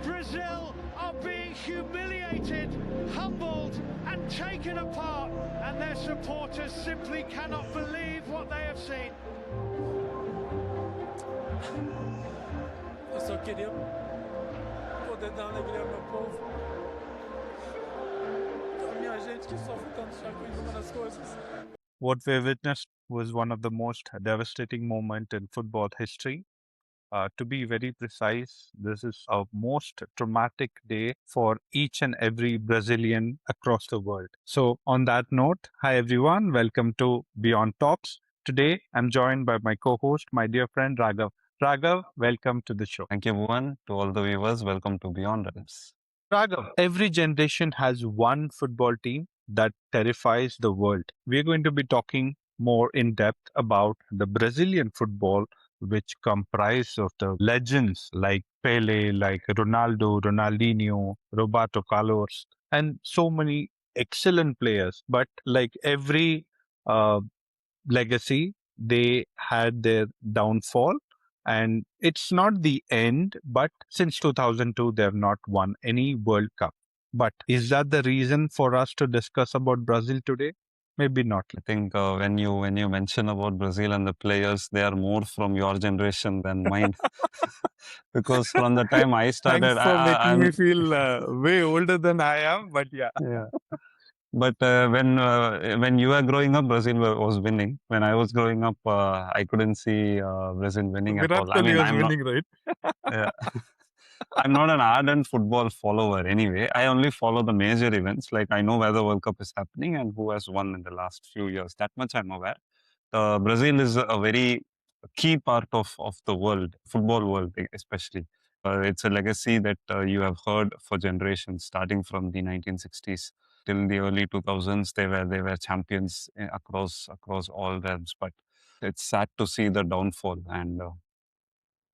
Brazil are being humiliated, humbled, and taken apart, and their supporters simply cannot believe what they have seen. Eu só queria poder dar alegria ao meu povo. A minha gente que sofre tanto já com inúmeras coisas. What we witnessed was one of the most devastating moments in football history. To be very precise, this is a most traumatic day for each and every Brazilian across the world. So, on that note, hi everyone, welcome to Beyond Talks. Today, I'm joined by my co host, my dear friend Raghav. Raghav, welcome to the show. Thank you, Bhuvan. To all the viewers, welcome to Beyond Realms. Raghav, every generation has one football team that terrifies the world. We're going to be talking more in depth about the Brazilian football, which comprise of the legends like Pelé, like Ronaldo, Ronaldinho, Roberto Carlos, and so many excellent players. But like every uh, legacy, they had their downfall. And it's not the end, but since 2002, they have not won any World Cup. But is that the reason for us to discuss about Brazil today? Maybe not. I think when you mention about Brazil and the players, they are more from your generation than mine, because from the time I started, Thanks for making I'm me feel way older than I am, but yeah. yeah. But when you were growing up, Brazil was winning. When I was growing up, I couldn't see Brazil winning at Virat all. I Kohli mean, was I'm not. winning, right? Yeah. I'm not an ardent football follower anyway. I only follow the major events. Like I know where the World Cup is happening and who has won in the last few years. That much I'm aware. Brazil is a very key part of the world, football world especially. It's a legacy that you have heard for generations, starting from the 1960s 'till the early 2000s. They were champions across all realms. But it's sad to see the downfall.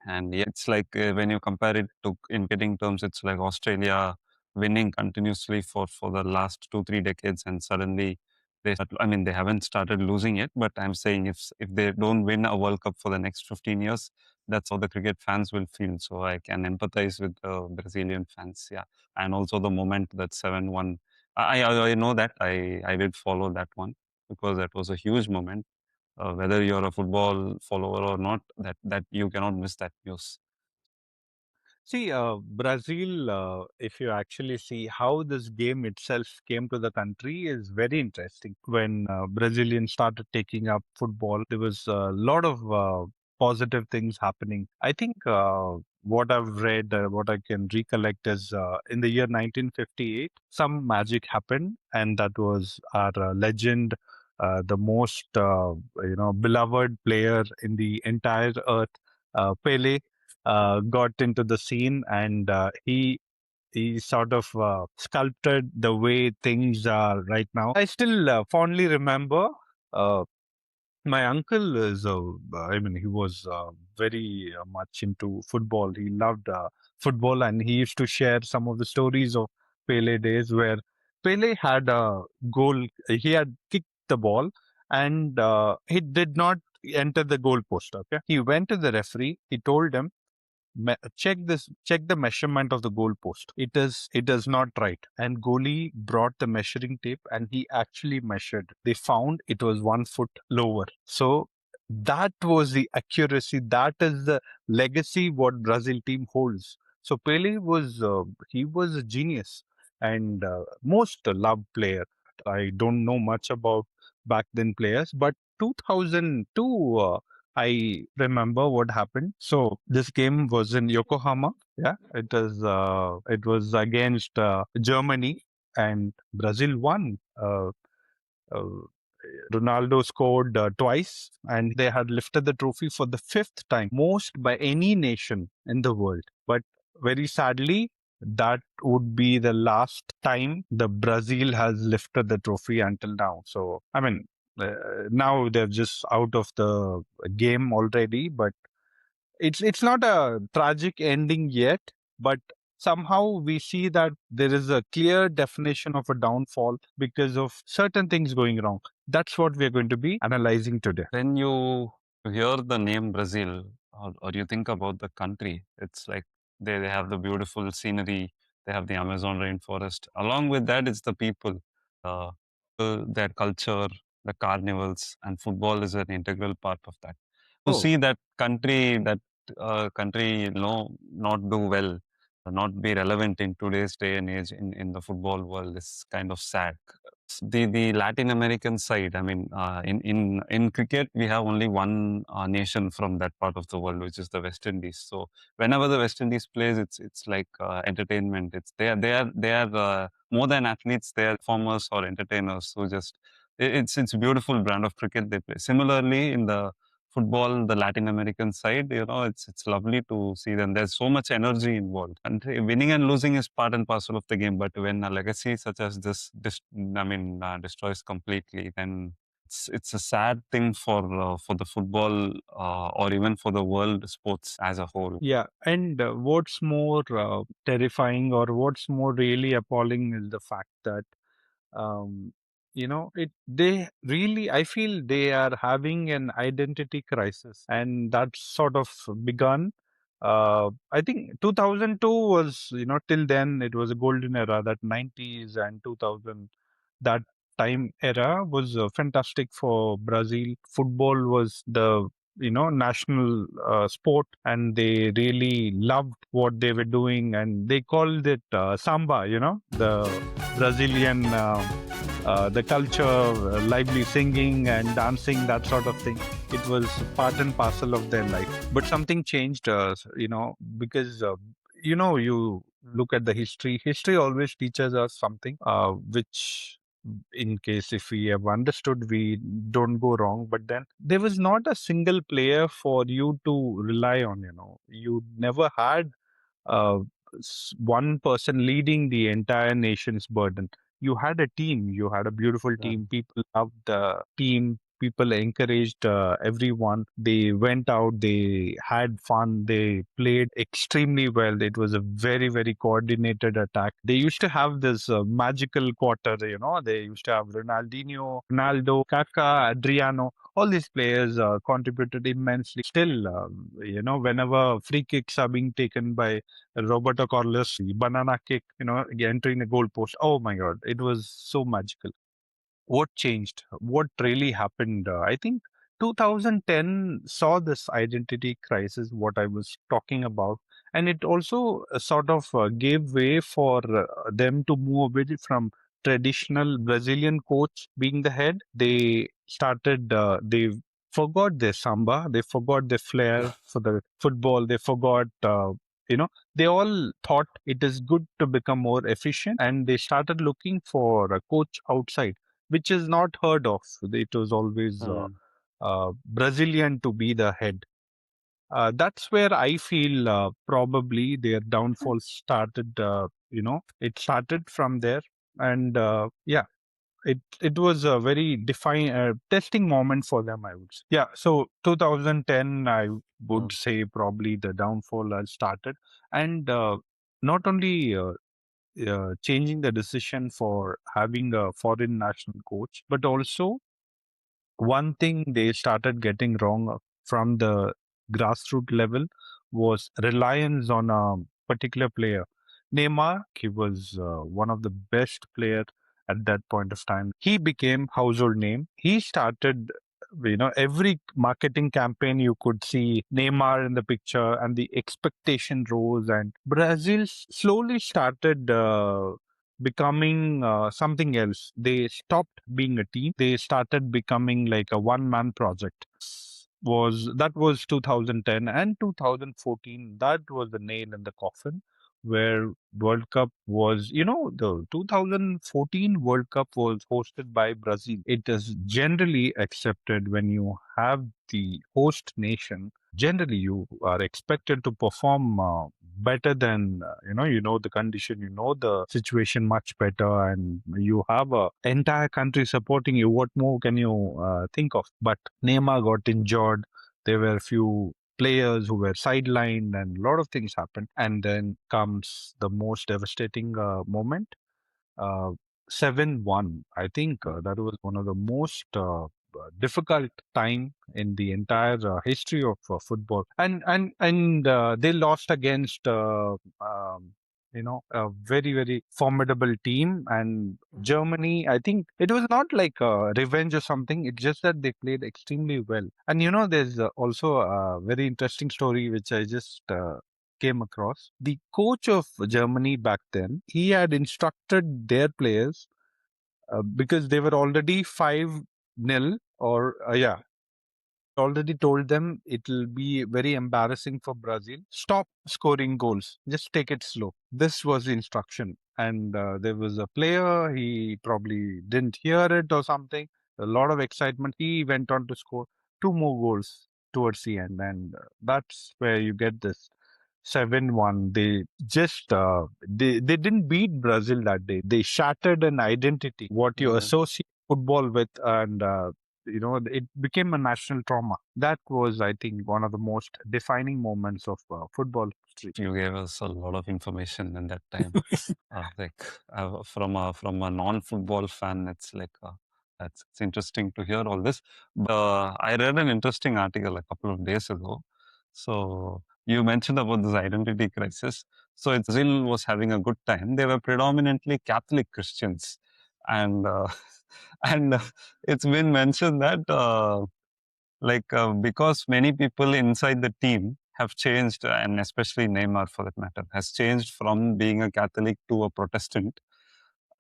And yeah, it's like when you compare it to in betting terms, it's like Australia winning continuously for the last 2-3 decades, and suddenly I mean, they haven't started losing yet, but I'm saying if they don't win a World Cup for the next 15 years, that's how the cricket fans will feel. So I can empathize with the Brazilian fans, yeah, and also the moment that 7-1. I know that I did follow that one because that was a huge moment. Whether you're a football follower or not, that you cannot miss that news. See, Brazil, if you actually see how this game itself came to the country, is very interesting. When Brazilians started taking up football, there was a lot of positive things happening. I think what I've read, what I can recollect is in the year 1958, some magic happened, and that was our legend, the most beloved player in the entire earth, Pele got into the scene, and he sort of sculpted the way things are right now. I still fondly remember uh, my uncle is I mean, he was very much into football. He loved football, and he used to share some of the stories of Pele days where Pele had a goal. He had kicked the ball, and he did not enter the goal post. Okay, he went to the referee. He told him, check the measurement of the goalpost. It is not right. And goalie brought the measuring tape, and he actually measured. They found it was 1 foot lower. So that was the accuracy. That is the legacy what Brazil team holds. So Pele was he was a genius and most loved player. I don't know much about back then players, but 2002 I remember what happened. So this game was in Yokohama. Yeah, it was against Germany, and Brazil won. Uh, Ronaldo scored twice, and they had lifted the trophy for the fifth time, most by any nation in the world. But very sadly, that would be the last time the Brazil has lifted the trophy until now. So, I mean, now they're just out of the game already, but it's not a tragic ending yet, but somehow we see that there is a clear definition of a downfall because of certain things going wrong. That's what we're going to be analyzing today. When you hear the name Brazil, or you think about the country, it's like They have the beautiful scenery. They have the Amazon rainforest. Along with that, it's the people, uh, their culture, the carnivals, and football is an integral part of that. To Oh, see that country, not do well, not be relevant in today's day and age in the football world is kind of sad. The Latin American side, I mean, in cricket, we have only one nation from that part of the world, which is the West Indies. So whenever the West Indies plays, it's like entertainment. They are more than athletes. They are performers or entertainers who just it's a beautiful brand of cricket they play. Similarly, in the football, the Latin American side, it's lovely to see them. There's so much energy involved, and winning and losing is part and parcel of the game. But when a legacy such as this, destroys completely, then it's a sad thing for the football or even for the world sports as a whole. yeah. And what's more terrifying or what's more really appalling is the fact that um, they really, I feel they are having an identity crisis, and that's sort of begun. I think 2002 was, till then it was a golden era. That 90s and 2000, that time era was fantastic for Brazil. Football was the national sport, and they really loved what they were doing, and they called it samba. The Brazilian, the culture, lively singing and dancing, that sort of thing. It was part and parcel of their life. But something changed, because, you look at the history. History always teaches us something, which, in case if we have understood, we don't go wrong. But then there was not a single player for you to rely on. You never had uh, one person leading the entire nation's burden. You had a team, you had a beautiful Yeah. team. People loved the team. People encouraged everyone. They went out, they had fun, they played extremely well. It was a very, very coordinated attack. They used to have this magical quarter, they used to have Ronaldinho, Ronaldo, Kaká, Adriano. All these players contributed immensely. Still, whenever free kicks are being taken by Roberto Carlos, banana kick, entering the goalpost. Oh my God, it was so magical. What changed? What really happened? I think 2010 saw this identity crisis, what I was talking about, and it also sort of gave way for them to move away from traditional Brazilian coach being the head. They forgot their samba, they forgot their flair for the football, they forgot. They all thought it is good to become more efficient, and they started looking for a coach outside, which is not heard of. It was always Mm. Brazilian to be the head. That's where I feel probably their downfall started. It started from there, and yeah, it was a very testing moment for them, I would say. Yeah, so 2010, I would Mm. say probably the downfall has started, and not only changing the decision for having a foreign national coach, but also one thing they started getting wrong from the grassroots level was reliance on a particular player. Neymar, he was one of the best player at that point of time. He became household name. He started, every marketing campaign you could see Neymar in the picture, and the expectation rose, and Brazil slowly started becoming something else. They stopped being a team. They started becoming like a one-man project. That was 2010 and 2014. That was the nail in the coffin, where World Cup was, the 2014 World Cup was hosted by Brazil. It is generally accepted when you have the host nation. Generally, you are expected to perform better than the condition, the situation much better, and you have a entire country supporting you. What more can you think of? But Neymar got injured. There were a few players who were sidelined, and a lot of things happened. And then comes the most devastating moment, uh, 7-1. I think that was one of the most difficult time in the entire history of football, and they lost against a very very formidable team. And Germany, I think it was not like revenge or something. It's just that they played extremely well. And there's also a very interesting story which I just came across. The coach of Germany back then, he had instructed their players because they were already 5-0, or yeah, already told them it will be very embarrassing for Brazil. Stop scoring goals. Just take it slow. This was the instruction. And there was a player, he probably didn't hear it or something. A lot of excitement. He went on to score two more goals towards the end. And that's where you get this 7-1. They just they didn't beat Brazil that day. They shattered an identity, what you associate football with, and it became a national trauma. That was, I think, one of the most defining moments of football history. You gave us a lot of information in that time. From a non-football fan, it's like it's interesting to hear all this. But I read an interesting article a couple of days ago. So you mentioned about this identity crisis. So Brazil was having a good time. They were predominantly Catholic Christians, and and it's been mentioned that because many people inside the team have changed, and especially Neymar for that matter, has changed from being a Catholic to a Protestant.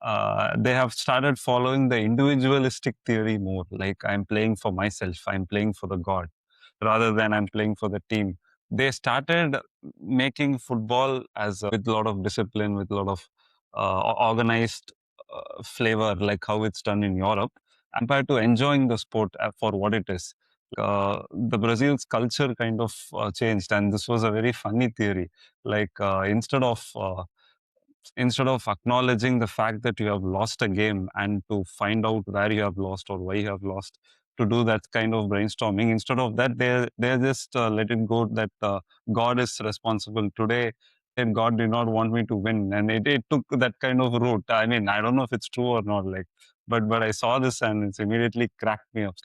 They have started following the individualistic theory more. Like, I'm playing for myself, I'm playing for the God, rather than I'm playing for the team. They started making football as with a lot of discipline, with a lot of organized flavor, like how it's done in Europe, compared to enjoying the sport for what it is. The Brazil's culture kind of changed, and this was a very funny theory. Like instead of acknowledging the fact that you have lost a game and to find out where you have lost or why you have lost, to do that kind of brainstorming, instead of that, they just let it go that God is responsible today. And God did not want me to win, and it took that kind of route. I mean, I don't know if it's true or not, like, but I saw this and it's immediately cracked me up.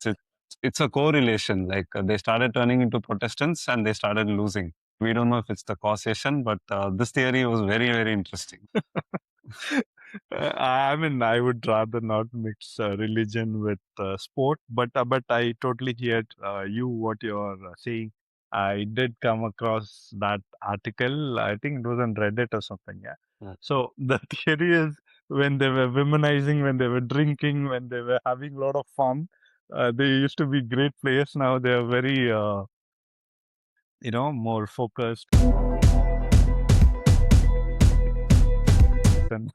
It's a correlation. Like, they started turning into Protestants and they started losing. We don't know if it's the causation, but this theory was very, very interesting. I mean, I would rather not mix religion with sport, but I totally hear what you're saying. I did come across that article. I think it was on Reddit or something. Yeah. Yeah. So the theory is, when they were womanizing, when they were drinking, when they were having a lot of fun, they used to be great players. Now they are very, more focused. And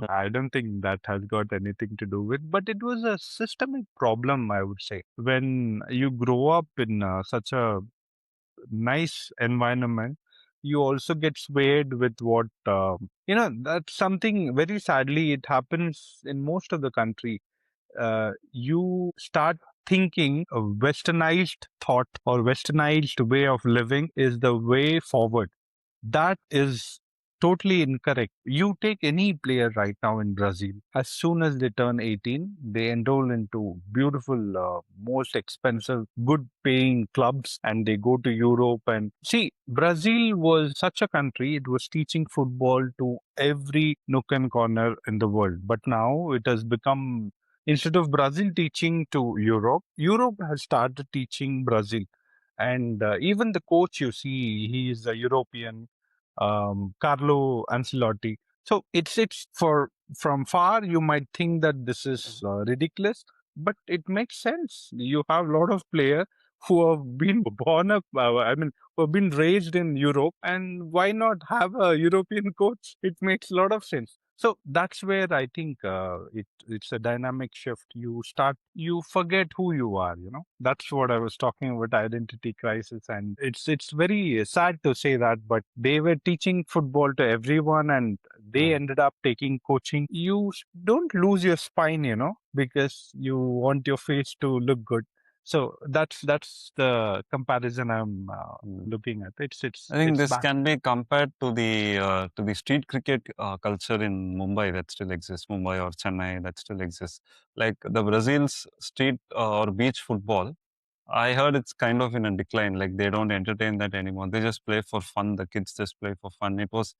I don't think that has got anything to do with, but it was a systemic problem, I would say. When you grow up in such a nice environment, you also get swayed with what, that's something very sadly, it happens in most of the country. You start thinking a westernized thought or westernized way of living is the way forward. That is totally incorrect. You take any player right now in Brazil, as soon as they turn 18, they enroll into beautiful, most expensive, good paying clubs, and they go to Europe. And see, Brazil was such a country, it was teaching football to every nook and corner in the world. But now it has become, instead of Brazil teaching to Europe, Europe has started teaching Brazil. And even the coach, you see, he is a European, Carlo Ancelotti. So it's for, from far you might think that this is ridiculous, but it makes sense. You have a lot of players who have been born up, who have been raised in Europe, and why not have a European coach? It makes a lot of sense. So that's where I think it's a dynamic shift. You forget who you are. That's what I was talking about, identity crisis, and it's very sad to say that, but they were teaching football to everyone, and they ended up taking coaching. You don't lose your spine, because you want your face to look good. So that's the comparison I'm looking at. I think It's this bad. can be compared to the street cricket culture in Mumbai that still exists, Mumbai or Chennai that still exists. Like the Brazil's street or beach football, I heard it's kind of in a decline. Like they don't entertain that anymore. They just play for fun. The kids just play for fun. It was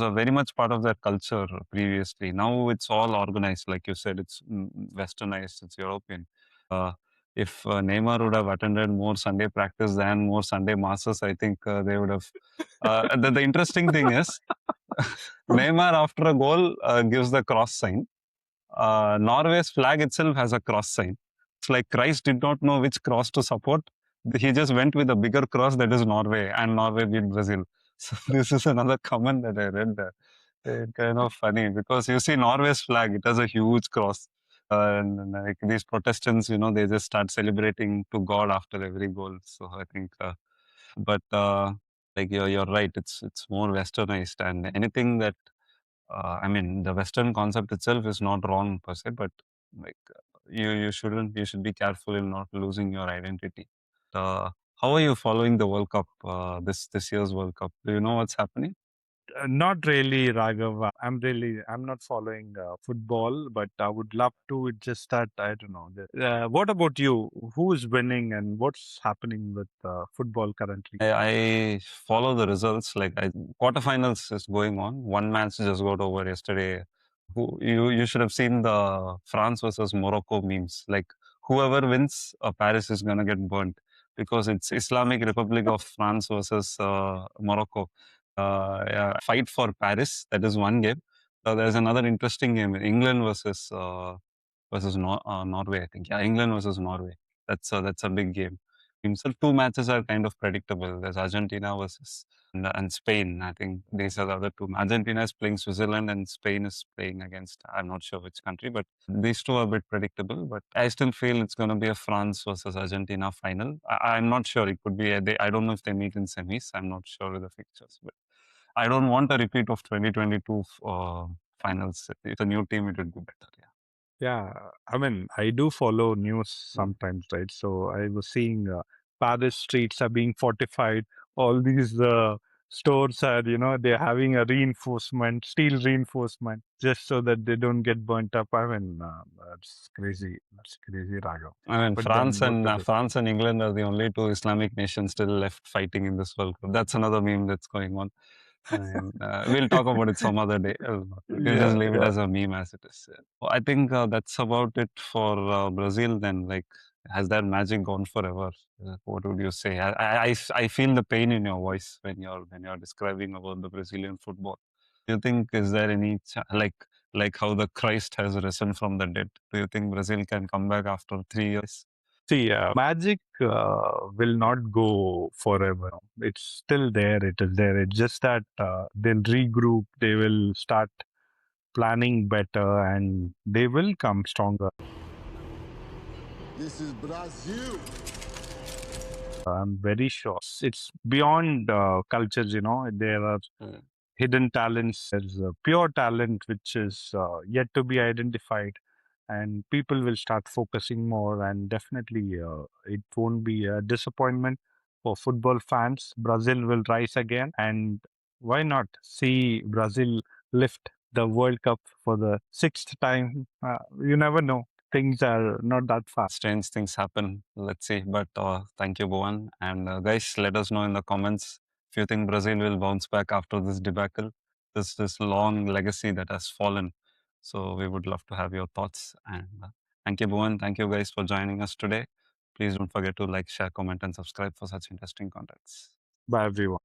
a very much part of their culture previously. Now it's all organized, like you said. It's westernized. It's European. Uh, if Neymar would have attended more Sunday practice than more Sunday masses, I think they would have. The interesting thing is, Neymar after a goal gives the cross sign. Norway's flag itself has a cross sign. It's like Christ did not know which cross to support. He just went with a bigger cross that is Norway, and Norway beat Brazil. So this is another comment that I read. Kind of funny because you see Norway's flag, it has a huge cross. And like these Protestants, they just start celebrating to God after every goal. So I think, but like you're right. It's more westernized, and anything that I mean, the Western concept itself is not wrong per se, but like you should be careful in not losing your identity. How are you following the World Cup? This year's World Cup. Do you know what's happening? Not really, Raghav. I'm not following football, but I would love to. It's just that I don't know. What about you? Who is winning and what's happening with football currently? I follow the results. Like quarterfinals is going on. One match just got over yesterday. You should have seen the France versus Morocco memes. Like whoever wins, Paris is gonna get burnt because it's Islamic Republic of France versus Morocco. Yeah, fight for Paris. That is one game. There's another interesting game: England versus Norway. I think, yeah, England versus Norway. That's a big game. Himself, two matches are kind of predictable. There's Argentina versus and Spain. I think these are the other two. Argentina is playing Switzerland and Spain is playing against, I'm not sure which country, but these two are a bit predictable. But I still feel it's going to be a France versus Argentina final. I'm not sure. It could be. I don't know if they meet in semis. I'm not sure with the fixtures, but I don't want a repeat of 2022 finals. If it's a new team, it would be better. Yeah. Yeah, I mean, I do follow news sometimes, right? So I was seeing Paris streets are being fortified. All these stores are, they're having a reinforcement, steel reinforcement, just so that they don't get burnt up. I mean, that's crazy. That's crazy, Raghav. I mean, But then, what to do? France and England are the only two Islamic nations still left fighting in this World Cup. That's another meme that's going on. And we'll talk about it some other day. We'll just Yeah, leave it yeah. as a meme as it is. Yeah. Well, I think that's about it for Brazil. Then, like, has that magic gone forever? What would you say? I feel the pain in your voice when you're describing about the Brazilian football. Do you think is there any like how the Christ has risen from the dead? Do you think Brazil can come back after 3 years? See, magic will not go forever. It's still there. It is there. It's just that they'll regroup. They will start planning better, and they will come stronger. This is Brazil. I'm very sure. It's beyond cultures. There are hidden talents. There's pure talent which is yet to be identified, and people will start focusing more. And definitely, it won't be a disappointment for football fans. Brazil will rise again, and why not see Brazil lift the World Cup for the sixth time? You never know. Things are not that fast. Strange things happen. Let's see. But thank you, Bhuvan. And guys, let us know in the comments if you think Brazil will bounce back after this debacle, this long legacy that has fallen. So we would love to have your thoughts. And thank you, Bhuvan. Thank you, guys, for joining us today. Please don't forget to like, share, comment, and subscribe for such interesting contents. Bye, everyone.